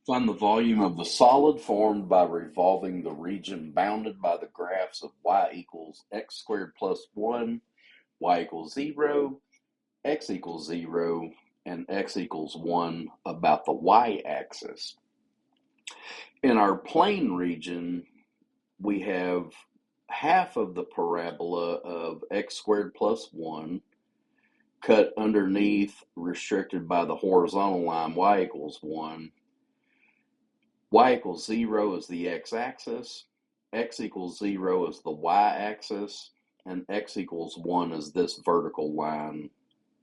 Find the volume of the solid formed by revolving the region bounded by the graphs of y equals x squared plus 1, y equals 0, x equals 0, and x equals 1 about the y-axis. In our plane region, we have half of the parabola of x squared plus 1 cut underneath, restricted by the horizontal line y equals 1. Y equals 0 is the x-axis, x equals 0 is the y-axis, and x equals 1 is this vertical line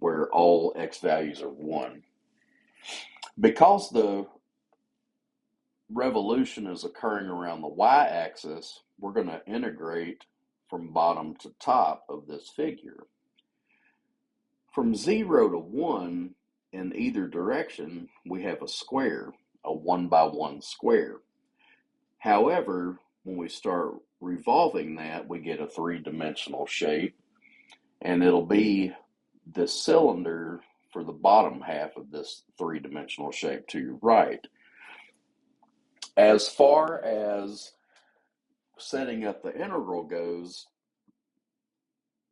where all x values are 1. Because the revolution is occurring around the y-axis, we're going to integrate from bottom to top of this figure. From 0 to 1 in either direction, we have a square, a 1 by 1 square. However, when we start revolving that, we get a three-dimensional shape, and it'll be the cylinder for the bottom half of this three-dimensional shape to your right. As far as setting up the integral goes,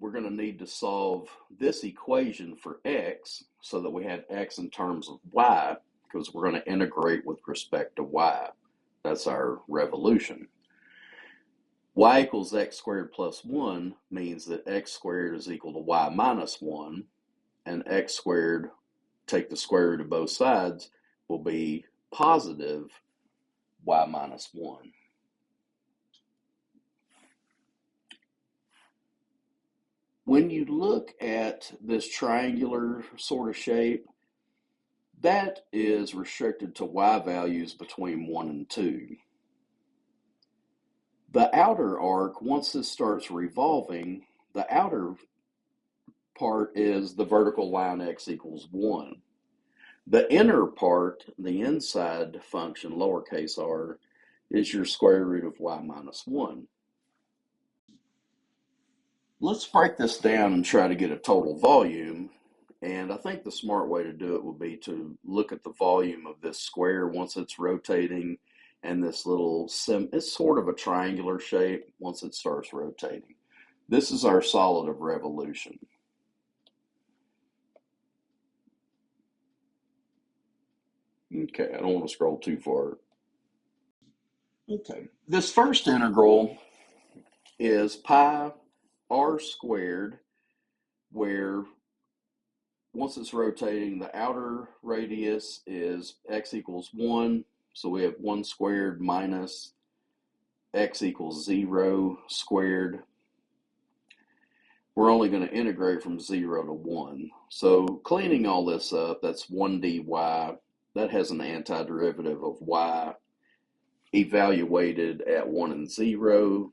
we're going to need to solve this equation for x so that we have x in terms of y, because we're going to integrate with respect to y. That's our revolution. Y equals x squared plus 1 means that x squared is equal to y minus 1, and x squared, take the square root of both sides, will be positive y minus 1. When you look at this triangular sort of shape, that is restricted to y values between 1 and 2. The outer arc, once this starts revolving, the outer part is the vertical line x equals 1. The inner part, the inside function, lowercase r, is your square root of y minus 1. Let's break this down and try to get a total volume. And I think the smart way to do it would be to look at the volume of this square once it's rotating, and this little it's sort of a triangular shape once it starts rotating. This is our solid of revolution. Okay, I don't want to scroll too far. Okay, this first integral is pi r squared, where once it's rotating, the outer radius is x equals 1, so we have 1 squared minus x equals 0 squared. We're only going to integrate from 0 to 1. So cleaning all this up, that's 1 dy. That has an antiderivative of y evaluated at 1 and 0.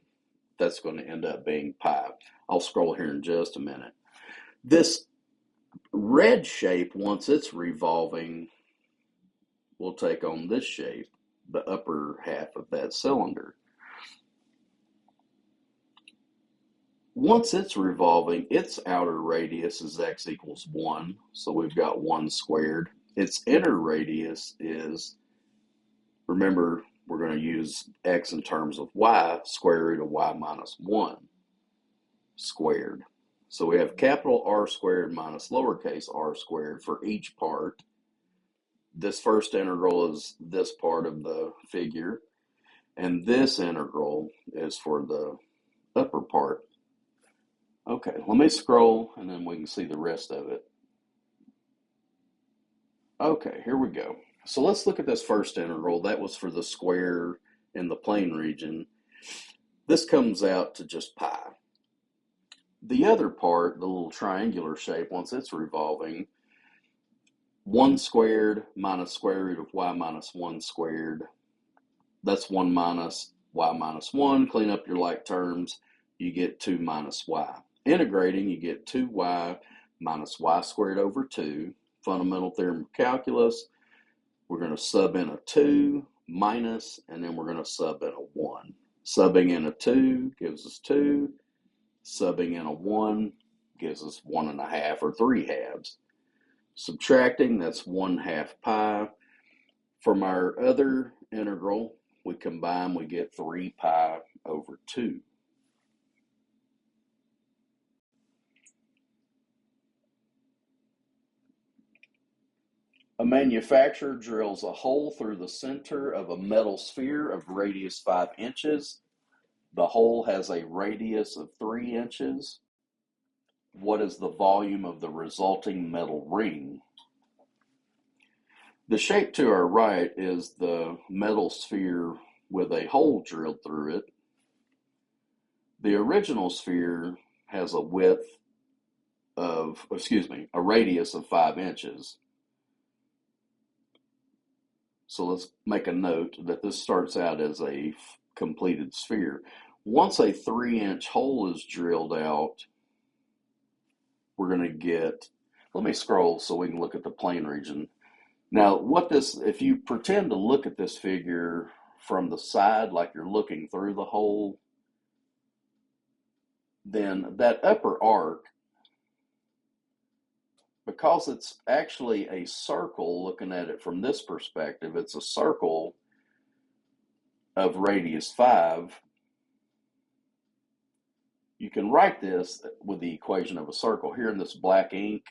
That's going to end up being pi. I'll scroll here in just a minute. This red shape, once it's revolving, will take on this shape, the upper half of that cylinder. Once it's revolving, its outer radius is x equals 1, so we've got 1 squared. Its inner radius is, remember, we're going to use x in terms of y, square root of y minus 1 squared. So we have capital R squared minus lowercase r squared for each part. This first integral is this part of the figure, and this integral is for the upper part. Okay, let me scroll and then we can see the rest of it. Okay, here we go. So let's look at this first integral. That was for the square in the plane region. This comes out to just pi. The other part, the little triangular shape, once it's revolving, 1 squared minus square root of y minus 1 squared. That's 1 minus y minus 1. Clean up your like terms. You get 2 minus y. Integrating, you get 2y minus y squared over 2. Fundamental theorem of calculus. We're going to sub in a 2 minus, and then we're going to sub in a 1. Subbing in a 2 gives us 2. Subbing in a 1 gives us 1.5 or 3 halves. Subtracting, that's 1/2 pi. From our other integral, we combine, we get 3 pi over 2. A manufacturer drills a hole through the center of a metal sphere of radius 5 inches. The hole has a radius of 3 inches. What is the volume of the resulting metal ring? The shape to our right is the metal sphere with a hole drilled through it. The original sphere has a radius of 5 inches. So let's make a note that this starts out as a completed sphere. Once a 3-inch hole is drilled out, we're going to get, let me scroll so we can look at the plane region. Now, if you pretend to look at this figure from the side, like you're looking through the hole, then that upper arc, because it's actually a circle, looking at it from this perspective, it's a circle of radius 5. You can write this with the equation of a circle here in this black ink,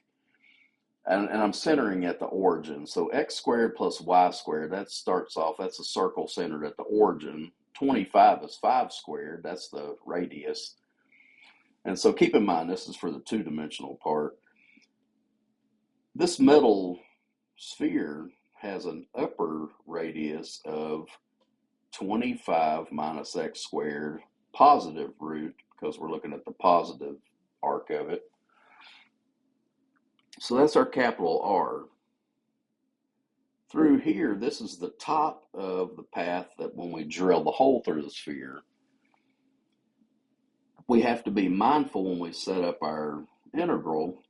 and I'm centering at the origin. So x squared plus y squared, that starts off, that's a circle centered at the origin. 25 is 5 squared, that's the radius. And so keep in mind, this is for the two-dimensional part. This metal sphere has an upper radius of 25 minus x squared, positive root, because we're looking at the positive arc of it. So that's our capital R. Through here, this is the top of the path that when we drill the hole through the sphere, we have to be mindful when we set up our integral.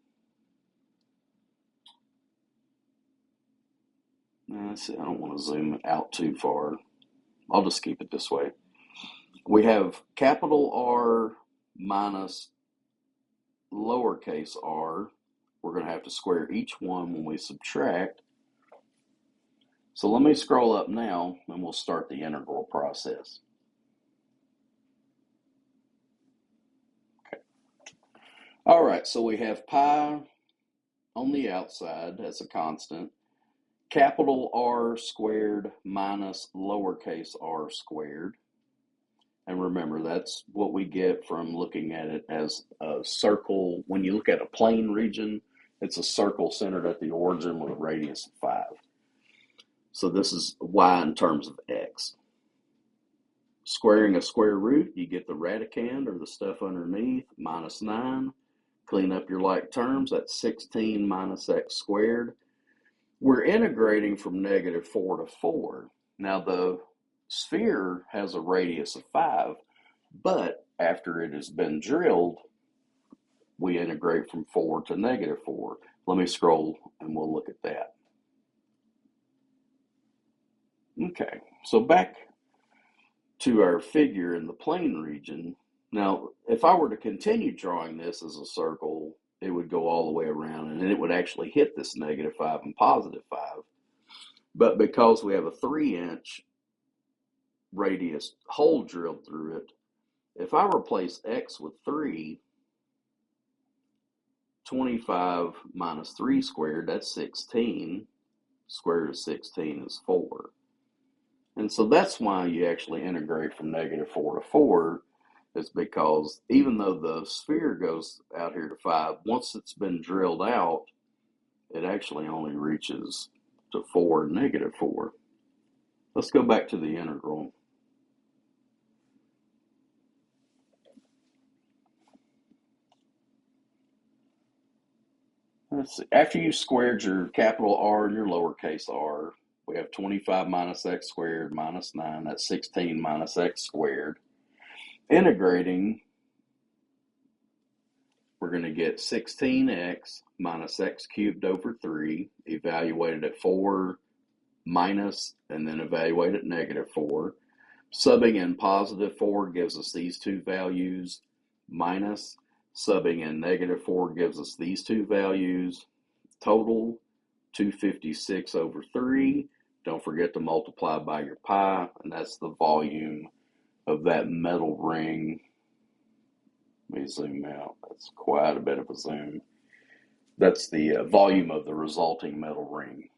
I don't want to zoom out too far. I'll just keep it this way. We have capital R minus lowercase r. We're going to have to square each one when we subtract. So let me scroll up now and we'll start the integral process. Okay. All right, so we have pi on the outside, that's a constant. Capital R squared minus lowercase r squared. And remember, that's what we get from looking at it as a circle. When you look at a plane region, it's a circle centered at the origin with a radius of 5. So this is y in terms of x. Squaring a square root, you get the radicand, or the stuff underneath, minus 9. Clean up your like terms, that's 16 minus x squared. We're integrating from negative 4 to 4. Now the sphere has a radius of 5, but after it has been drilled, we integrate from 4 to negative 4. Let me scroll and we'll look at that. Okay, so back to our figure in the plane region. Now, if I were to continue drawing this as a circle, it would go all the way around and it would actually hit this negative 5 and positive 5. But because we have a 3-inch radius hole drilled through it, if I replace x with 3, 25 minus 3 squared, that's 16. Square root of 16 is 4. And so that's why you actually integrate from negative 4 to 4, is because even though the sphere goes out here to 5, once it's been drilled out, it actually only reaches to 4 and negative 4. Let's go back to the integral. Let's see. After you squared your capital R and your lowercase r, we have 25 minus x squared minus 9. That's 16 minus x squared. Integrating, we're going to get 16x minus x cubed over 3, evaluated at 4 minus, and then evaluate at negative 4. Subbing in positive 4 gives us these two values, minus. Subbing in negative 4 gives us these two values. Total 256 over 3 Don't forget to multiply by your pi, and that's the volume of that metal ring. Let me zoom out. That's quite a bit of a zoom. That's the volume of the resulting metal ring.